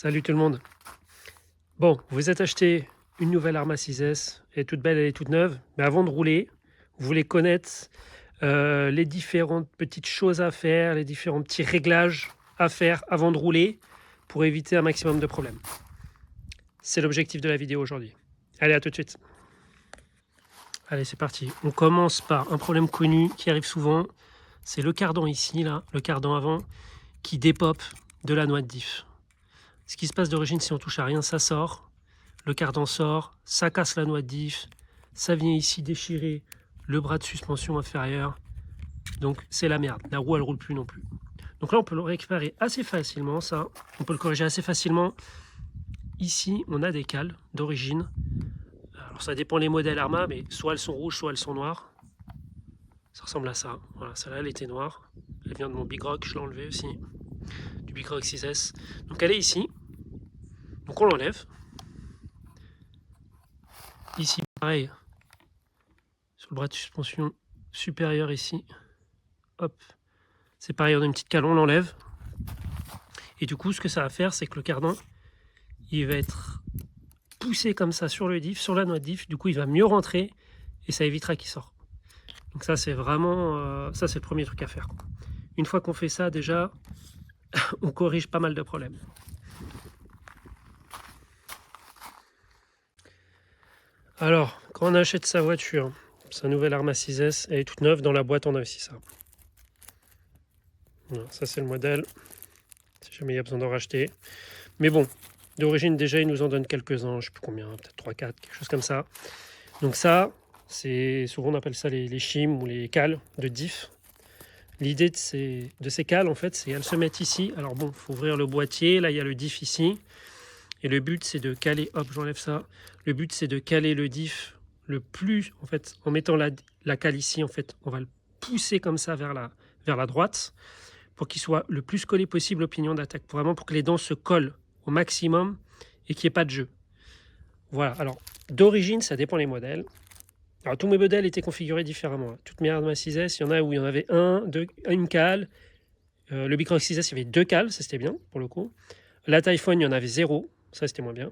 Salut tout le monde. Bon, vous êtes acheté une nouvelle Arma 6S, elle est toute belle, elle est toute neuve, mais avant de rouler, vous voulez connaître les différentes petites choses à faire, les différents petits réglages à faire avant de rouler pour éviter un maximum de problèmes. C'est l'objectif de la vidéo aujourd'hui. Allez, à tout de suite. Allez, c'est parti. On commence par un problème connu qui arrive souvent, c'est le cardan ici, là, le cardan avant, qui dépop de la noix de diff. Ce qui se passe d'origine, si on touche à rien, ça sort. Le cardan sort, ça casse la noix de diff, ça vient ici déchirer le bras de suspension inférieur. Donc c'est la merde, la roue elle roule plus non plus. Donc là on peut le récupérer assez facilement, ça. On peut le corriger assez facilement. Ici on a des cales d'origine. Alors ça dépend les modèles Arma, mais soit elles sont rouges, soit elles sont noires. Ça ressemble à ça. Voilà, celle-là elle était noire. Elle vient de mon Big Rock, je l'ai enlevée aussi. Du Big Rock 6S. Donc elle est ici. Donc on l'enlève. Ici, pareil, sur le bras de suspension supérieur ici, hop, c'est pareil, on a une petite cale, on l'enlève. Et du coup, ce que ça va faire, c'est que le cardan, il va être poussé comme ça sur le diff, sur la noix de diff. Du coup, il va mieux rentrer et ça évitera qu'il sorte. Donc ça, c'est vraiment, ça c'est le premier truc à faire. Une fois qu'on fait ça, déjà, on corrige pas mal de problèmes. Alors, quand on achète sa voiture, sa nouvelle Arma 6S, elle est toute neuve, dans la boîte on a aussi ça. Voilà, ça c'est le modèle, si jamais il y a besoin d'en racheter. Mais bon, d'origine déjà il nous en donne quelques-uns, je ne sais plus combien, peut-être 3-4, quelque chose comme ça. Donc ça, c'est souvent on appelle ça les shims ou les cales de diff. L'idée de ces cales, en fait, c'est qu'elles se mettent ici. Alors bon, il faut ouvrir le boîtier, là il y a le diff ici. Et le but c'est de caler, hop j'enlève ça, le but c'est de caler le diff le plus, en fait, en mettant la cale ici, en fait, on va le pousser comme ça vers la droite pour qu'il soit le plus collé possible au pignon d'attaque, vraiment pour que les dents se collent au maximum et qu'il n'y ait pas de jeu. Voilà, alors d'origine ça dépend des modèles. Alors tous mes modèles étaient configurés différemment. Toutes mes Arma 6S, il y en a où il y en avait une cale. Le Big Rock 6S, il y avait deux cales, ça c'était bien pour le coup. La Typhon, il y en avait zéro, ça c'était moins bien.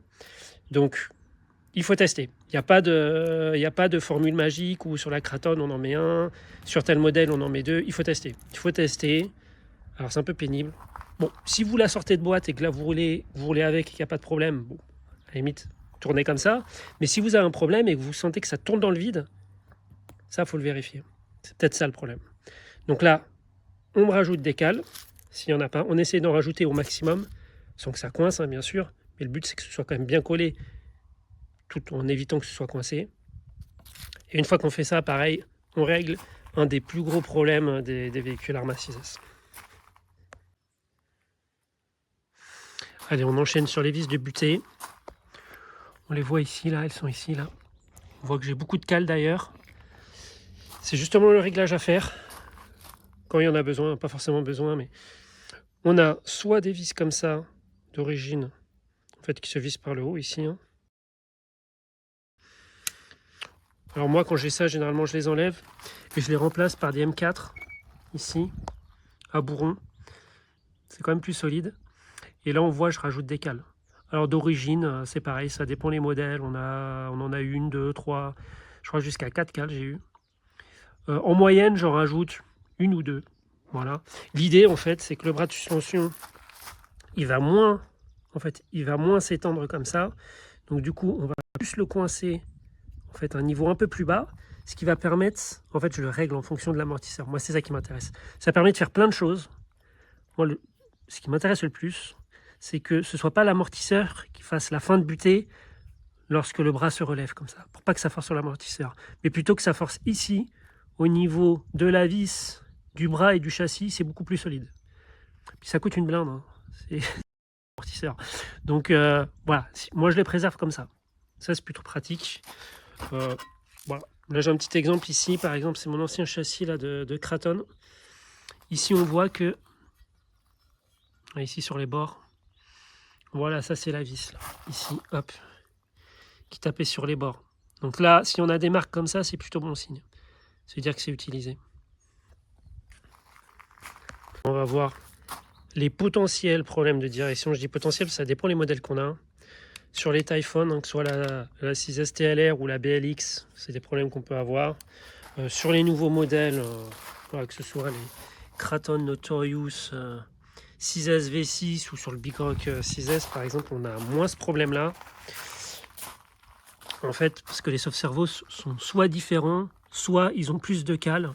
Donc il faut tester. Il n'y a pas de formule magique où sur la Kraton on en met un, sur tel modèle on en met deux. Il faut tester. Il faut tester. Alors c'est un peu pénible. Bon, si vous la sortez de boîte et que là vous roulez avec et qu'il n'y a pas de problème, bon, à la limite, tournez comme ça. Mais si vous avez un problème et que vous sentez que ça tourne dans le vide, ça, faut le vérifier. C'est peut-être ça le problème. Donc là, on me rajoute des cales. S'il n'y en a pas, on essaie d'en rajouter au maximum, sans que ça coince, hein, bien sûr. Mais le but, c'est que ce soit quand même bien collé, tout en évitant que ce soit coincé. Et une fois qu'on fait ça, pareil, on règle un des plus gros problèmes des véhicules Arma 6S. Allez, on enchaîne sur les vis de butée. On les voit ici, là, elles sont ici, là. On voit que j'ai beaucoup de cales d'ailleurs. C'est justement le réglage à faire. Quand il y en a besoin, pas forcément besoin, mais on a soit des vis comme ça, d'origine, en fait, qui se vissent par le haut ici. Hein. Alors moi, quand j'ai ça, généralement, je les enlève et je les remplace par des M4, ici, à bourron. C'est quand même plus solide. Et là, on voit, je rajoute des cales. Alors d'origine, c'est pareil, ça dépend les modèles. On en a une, deux, trois, je crois jusqu'à 4 cales j'ai eu. En moyenne, j'en rajoute une ou deux. Voilà. L'idée, en fait, c'est que le bras de suspension, il va moins s'étendre comme ça. Donc du coup, on va plus le coincer en fait, un niveau un peu plus bas, ce qui va permettre, en fait, je le règle en fonction de l'amortisseur. Moi, c'est ça qui m'intéresse. Ça permet de faire plein de choses. Moi, ce qui m'intéresse le plus, c'est que ce ne soit pas l'amortisseur qui fasse la fin de butée lorsque le bras se relève comme ça, pour pas que ça force sur l'amortisseur, mais plutôt que ça force ici, au niveau de la vis, du bras et du châssis, c'est beaucoup plus solide. Puis ça coûte une blinde, hein. C'est amortisseur. Donc voilà, moi je les préserve comme ça. Ça c'est plutôt pratique. Voilà. Là j'ai un petit exemple ici, par exemple c'est mon ancien châssis là, de Kraton. Ici on voit que, ici sur les bords, voilà ça c'est la vis, là. Ici hop, qui tapait sur les bords. Donc là si on a des marques comme ça c'est plutôt bon signe. Ça veut dire que c'est utilisé. On va voir les potentiels problèmes de direction. Je dis potentiel, ça dépend les modèles qu'on a. Sur les Typhon, hein, que ce soit la 6S TLR ou la BLX, c'est des problèmes qu'on peut avoir. Sur les nouveaux modèles, voilà, que ce soit les Kraton Notorious 6S V6 ou sur le Big Rock 6S par exemple, on a moins ce problème-là. En fait, parce que les soft servos sont soit différents, soit ils ont plus de cales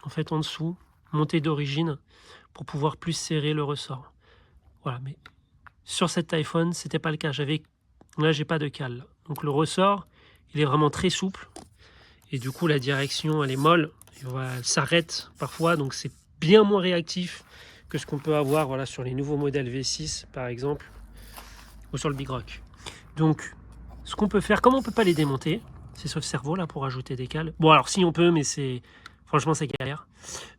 en fait en dessous, montée d'origine, pour pouvoir plus serrer le ressort. Voilà, mais sur cette Typhon, c'était pas le cas. Là, j'ai pas de cale. Donc le ressort, il est vraiment très souple. Et du coup, la direction, elle est molle. Elle s'arrête parfois, donc c'est bien moins réactif que ce qu'on peut avoir voilà, sur les nouveaux modèles V6, par exemple, ou sur le Big Rock. Donc, ce qu'on peut faire, comme on peut pas les démonter, c'est sauf cerveau là pour ajouter des cales. Bon, alors si on peut, mais franchement, c'est galère.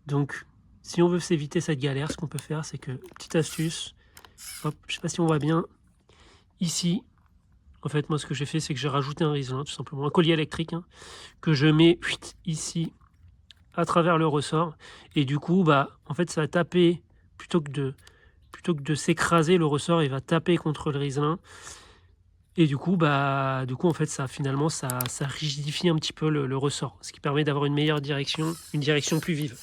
Donc, si on veut s'éviter cette galère, ce qu'on peut faire, c'est que, petite astuce, hop, je sais pas si on voit bien, ici, en fait, moi, ce que j'ai fait, c'est que j'ai rajouté un riselin, tout simplement, un collier électrique, hein, que je mets ici, à travers le ressort. Et du coup, en fait, ça va taper, plutôt que de s'écraser, le ressort, il va taper contre le riselin. Et du coup, en fait, ça rigidifie un petit peu le ressort, ce qui permet d'avoir une meilleure direction, une direction plus vive.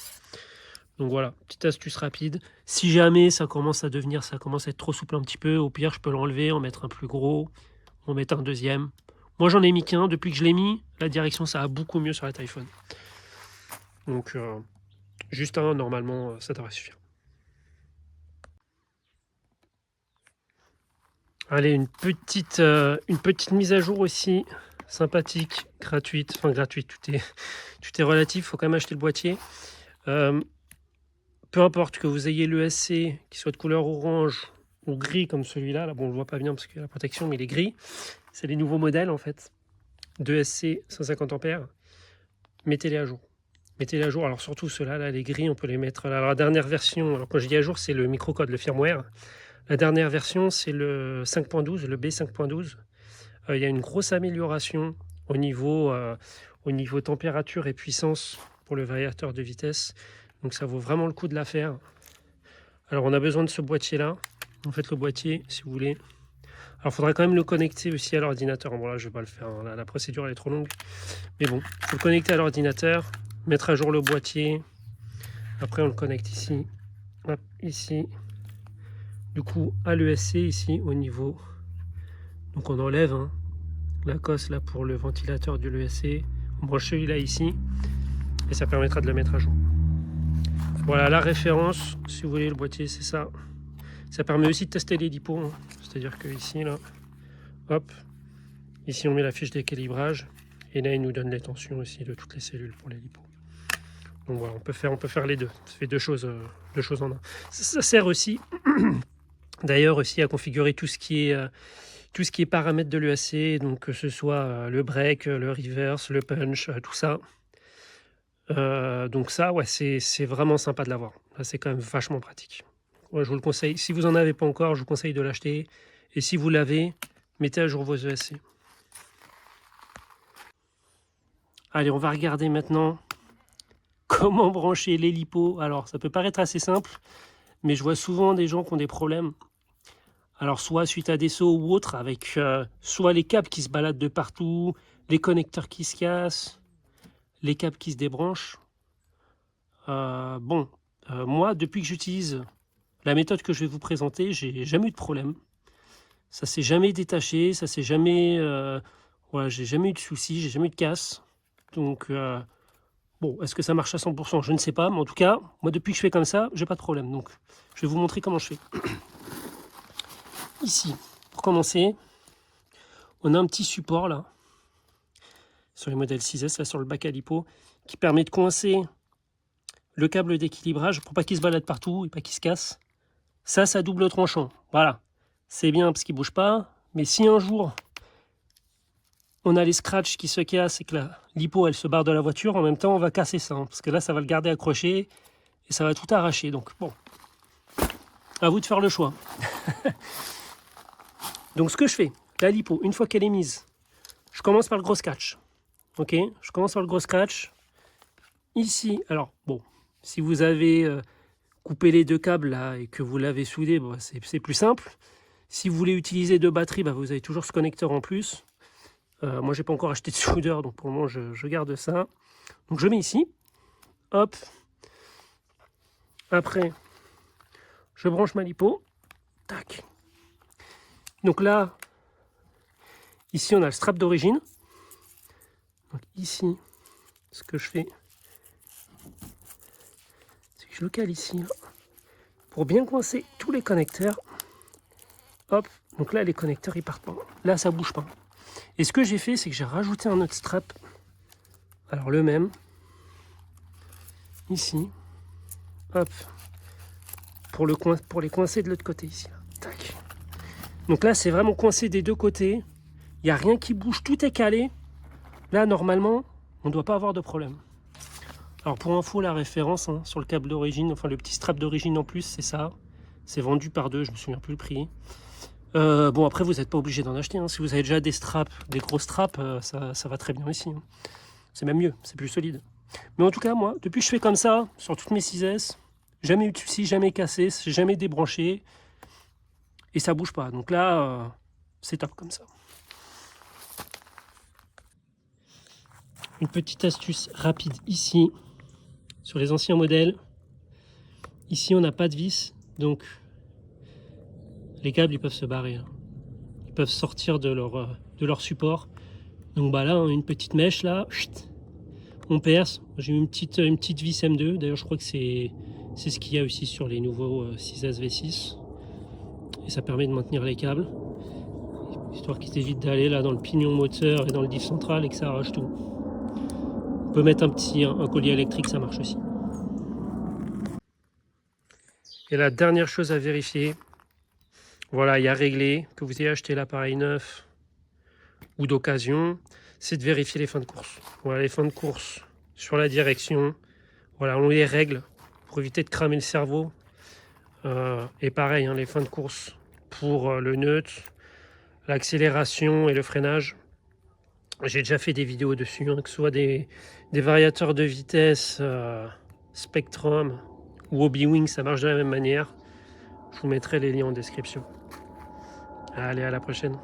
Donc voilà, petite astuce rapide. Si jamais ça commence à être trop souple un petit peu, au pire, je peux l'enlever, en mettre un plus gros, en mettre un deuxième. Moi, j'en ai mis qu'un. Depuis que je l'ai mis, la direction, ça va beaucoup mieux sur la Typhon. Donc, juste un, normalement, ça devrait suffire. Allez, une petite mise à jour aussi, sympathique, gratuite. Enfin, gratuite, tout est relatif, il faut quand même acheter le boîtier. Peu importe que vous ayez l'ESC qui soit de couleur orange ou gris comme celui-là, là bon on le voit pas bien parce qu'il y a la protection, mais il est gris. C'est les nouveaux modèles en fait, d'ESC 150 ampères. Mettez-les à jour. Mettez-les à jour, alors surtout ceux-là, là, les gris, on peut les mettre. Alors la dernière version, alors quand je dis à jour, c'est le microcode, le firmware. La dernière version, c'est le 5.12, le B5.12. Il y a une grosse amélioration au niveau température et puissance pour le variateur de vitesse. Donc ça vaut vraiment le coup de la faire. Alors on a besoin de ce boîtier là. En fait le boîtier, si vous voulez. Alors il faudra quand même le connecter aussi à l'ordinateur. Bon là je vais pas le faire, hein. La procédure elle est trop longue. Mais bon, il faut le connecter à l'ordinateur, mettre à jour le boîtier. Après on le connecte ici. Hop, ici. Du coup à l'ESC ici au niveau. Donc on enlève la cosse là pour le ventilateur de l'ESC. On branche celui-là ici. Et ça permettra de le mettre à jour. Voilà la référence, si vous voulez le boîtier c'est ça. Ça permet aussi de tester les lipos, hein. C'est-à-dire que ici là, hop, ici on met la fiche d'équilibrage et là il nous donne les tensions aussi de toutes les cellules pour les lipos. Donc voilà, on peut faire les deux. Ça fait deux choses en un. Ça sert aussi, d'ailleurs aussi à configurer tout ce qui est paramètres de l'EAC, donc que ce soit le break, le reverse, le punch, tout ça. Donc ça, ouais, c'est vraiment sympa de l'avoir. C'est quand même vachement pratique. Ouais, je vous le conseille. Si vous n'en avez pas encore, je vous conseille de l'acheter. Et si vous l'avez, mettez à jour vos ESC. Allez, on va regarder maintenant comment brancher les lipos. Alors, ça peut paraître assez simple, mais je vois souvent des gens qui ont des problèmes. Alors, soit suite à des sauts ou autre, avec soit les câbles qui se baladent de partout, les connecteurs qui se cassent, les câbles qui se débranchent. Moi, depuis que j'utilise la méthode que je vais vous présenter, j'ai jamais eu de problème. Ça s'est jamais détaché, ça s'est jamais... voilà, j'ai jamais eu de soucis, j'ai jamais eu de casse. Donc, bon, est-ce que ça marche à 100%? Je ne sais pas, mais en tout cas, moi, depuis que je fais comme ça, j'ai pas de problème. Donc, je vais vous montrer comment je fais. Ici, pour commencer, on a un petit support, là, sur les modèles 6S, là, sur le bac à lipo, qui permet de coincer le câble d'équilibrage pour pas qu'il se balade partout et pas qu'il se casse. Ça double tranchant. Voilà. C'est bien parce qu'il bouge pas. Mais si un jour, on a les scratchs qui se cassent et que la lipo, elle se barre de la voiture, en même temps, on va casser ça. Parce que là, ça va le garder accroché et ça va tout arracher. Donc, bon. À vous de faire le choix. Donc, ce que je fais, la lipo, une fois qu'elle est mise, je commence par le gros scratch. Ok? Je commence par le gros scratch. Ici, alors, bon, si vous avez coupez les deux câbles là et que vous l'avez soudé, bon, c'est plus simple. Si vous voulez utiliser deux batteries, bah, vous avez toujours ce connecteur en plus. Moi, j'ai pas encore acheté de soudeur, donc pour le moment, je garde ça. Donc, je mets ici. Hop. Après, je branche ma lipo. Tac. Donc là, ici, on a le strap d'origine. Donc ici, ce que je fais, c'est que je le cale ici, là, pour bien coincer tous les connecteurs. Hop. Donc là, les connecteurs, ils partent pas. Là, ça bouge pas. Et ce que j'ai fait, c'est que j'ai rajouté un autre strap. Alors le même. Ici. Hop. Pour les coincer de l'autre côté ici. Là. Tac. Donc là, c'est vraiment coincé des deux côtés. Il n'y a rien qui bouge. Tout est calé. Là, normalement, on ne doit pas avoir de problème. Alors pour info, la référence hein, sur le câble d'origine, enfin le petit strap d'origine en plus, c'est ça. C'est vendu par deux, je me souviens plus le prix. Bon, après, vous n'êtes pas obligé d'en acheter. Hein. Si vous avez déjà des straps, des gros straps, ça va très bien ici. Hein. C'est même mieux, c'est plus solide. Mais en tout cas, moi, depuis que je fais comme ça, sur toutes mes 6S, jamais eu de soucis, jamais cassé, jamais débranché. Et ça bouge pas. Donc là, c'est top comme ça. Une petite astuce rapide ici, sur les anciens modèles. Ici, on n'a pas de vis, donc les câbles ils peuvent se barrer. Hein. Ils peuvent sortir de leur support. Donc bah là, une petite mèche là, chut, on perce. J'ai mis une petite vis M2. D'ailleurs, je crois que c'est ce qu'il y a aussi sur les nouveaux 6S V6. Et ça permet de maintenir les câbles, histoire qu'ils évitent d'aller là dans le pignon moteur et dans le diff central et que ça arrache tout. On peut mettre un collier électrique, ça marche aussi. Et la dernière chose à vérifier, voilà, il y a réglé, que vous ayez acheté l'appareil neuf ou d'occasion, c'est de vérifier les fins de course. Voilà, les fins de course sur la direction, voilà, on les règle pour éviter de cramer le cerveau. Et pareil, hein, les fins de course pour le neutre, l'accélération et le freinage. J'ai déjà fait des vidéos dessus, hein, que ce soit des variateurs de vitesse Spectrum ou Hobby-Wing, ça marche de la même manière. Je vous mettrai les liens en description. Allez, à la prochaine.